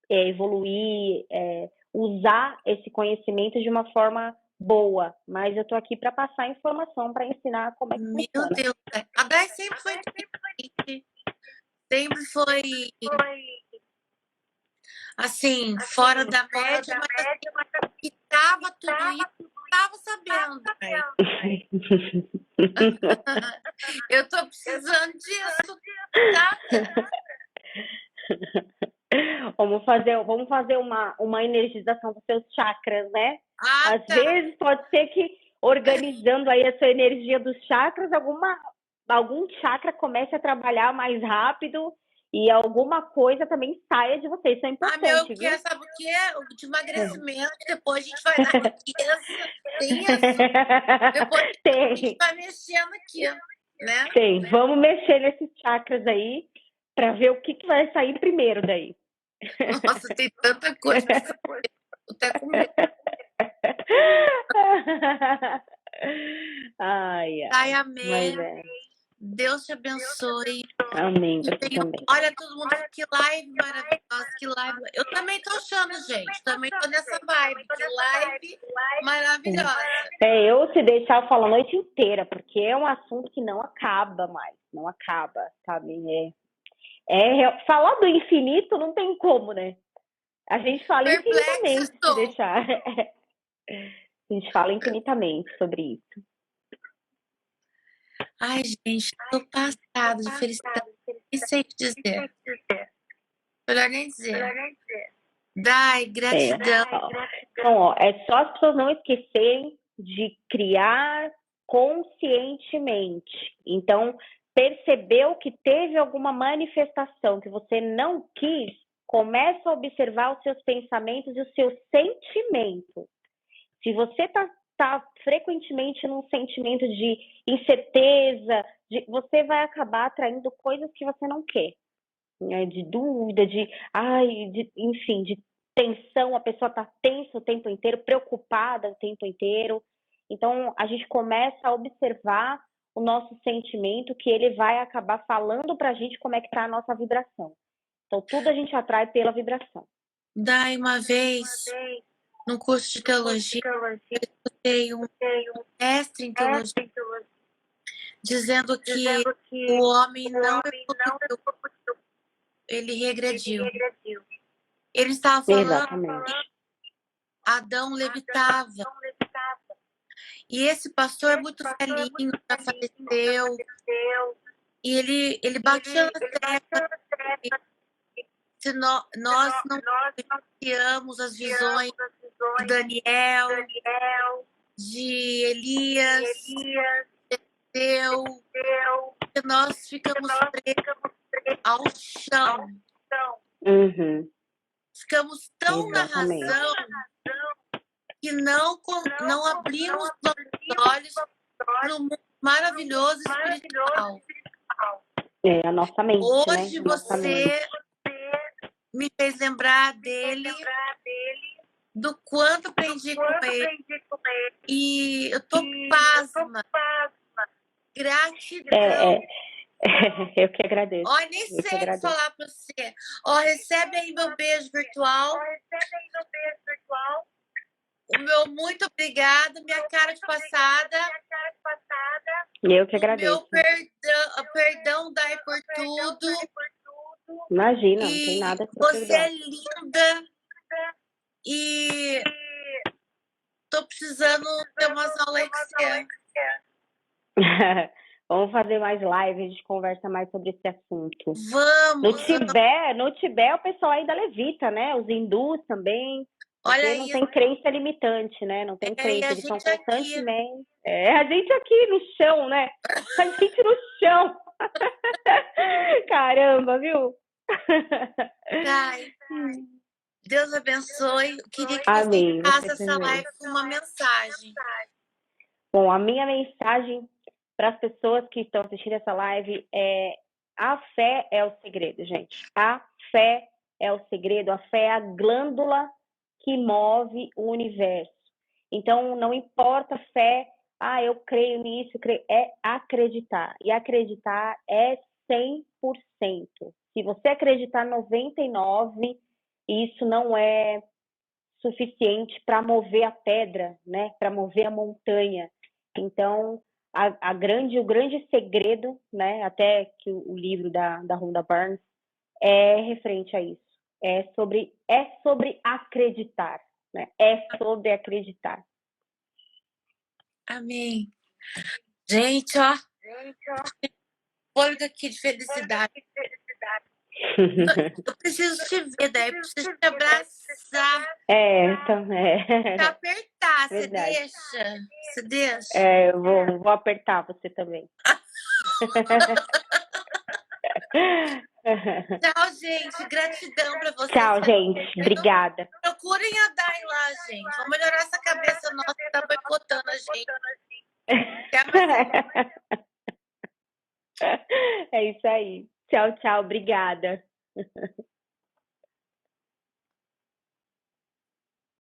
evoluir, usar esse conhecimento de uma forma boa, mas eu tô aqui para passar a informação, para ensinar como é que funciona. Meu Deus, a Dai sempre foi diferente, sempre foi assim, fora da média, mas que tava tudo isso, tava sabendo, eu tô precisando disso, tá? Vamos fazer uma energização dos seus chakras, né? Às vezes pode ser que organizando aí a sua energia dos chakras, algum chakra comece a trabalhar mais rápido e alguma coisa também saia de você. Isso é importante, viu? Sabe o que é? O de emagrecimento, depois a gente vai na riqueza. Tem isso. Depois a gente vai mexendo aqui, né? Tem. Vamos mexer nesses chakras aí para ver o que vai sair primeiro daí. Nossa, tem tanta coisa. Eu até com medo. Ai, amém. Deus te abençoe. Amém, E você tenho- também. Olha, todo mundo, que live maravilhosa, que live. Eu também tô achando, gente. Também tô nessa vibe. Que live maravilhosa. Eu se deixar eu falo a noite inteira, porque é um assunto que não acaba mais, não acaba, sabe? Falar do infinito não tem como, né? A gente fala Perplexa infinitamente se estou. deixar. A gente fala infinitamente sobre isso. Ai, gente, tô passada de felicidade. Nem sei o que dizer. Melhor nem dizer. Dai, gratidão. Então, ó, é só as pessoas não esquecerem de criar conscientemente. Então, percebeu que teve alguma manifestação que você não quis, começa a observar os seus pensamentos e os seus sentimentos. Se você tá frequentemente num sentimento de incerteza, você vai acabar atraindo coisas que você não quer. Né? De dúvida, enfim, de tensão, a pessoa está tensa o tempo inteiro, preocupada o tempo inteiro. Então, a gente começa a observar o nosso sentimento, que ele vai acabar falando para a gente como é que está a nossa vibração. Então, tudo a gente atrai pela vibração. Dai, uma vez, no curso de teologia, eu escutei um mestre em teologia dizendo que o homem não evoluiu, ele regrediu. Ele estava falando Exatamente. que Adão levitava. E esse pastor é muito velhinho, já faleceu. E ele batia na tecla que se nós não vivenciamos as visões de Daniel, de Elias, de Eliseu, que nós ficamos presos ao chão. Uhum. Ficamos tão na Exatamente. razão que não abrimos nossos olhos para o mundo maravilhoso espiritual. É a nossa mente, Hoje né? A nossa você mente. me fez lembrar dele, do quanto aprendi com ele. E eu tô pasma. Gratidão. Eu que agradeço. Ó, nem Eu que sei o que agradeço. falar pra você. Ó, recebe aí meu beijo virtual. O meu muito obrigado, minha cara de passada. Eu que O agradeço. meu perdão, Dai, por tudo. Imagina, não E tem nada pra você perdoar. é linda. E tô precisando ter umas aulas aí com você. Vamos fazer mais live, a gente conversa mais sobre esse assunto. Vamos. No Tibete, o pessoal ainda levita, né? Os hindus também. Porque Olha não isso. tem crença limitante, né? Não tem E crença, a eles são gente aqui. constantemente. A gente aqui no chão, né? A gente no chão. Caramba, viu? Dai, Deus abençoe. Eu queria que você Amém. encerrasse Você essa também. live com uma mensagem. Bom, a minha mensagem para as pessoas que estão assistindo essa live é: a fé é o segredo, gente. A fé é o segredo, a fé é a glândula que move o universo. Então, não importa a fé, eu creio nisso, é acreditar. E acreditar é 100%. Se você acreditar 99%, isso não é suficiente para mover a pedra, né? Para mover a montanha. Então, o grande segredo, né? Até que o livro da Rhonda Byrne é referente a isso. É sobre acreditar, né? É sobre acreditar. Amém. Gente, ó. Fôlego aqui de felicidade. Eu preciso te ver, daí eu preciso te abraçar. Te apertar, você deixa? Você deixa? Eu vou apertar você também. Tchau, gente. Gratidão pra vocês. Tchau, gente. Obrigada. Procurem a Dai lá, gente. Vamos melhorar essa cabeça nossa que tá boicotando a gente. É isso aí. Tchau, tchau. Obrigada.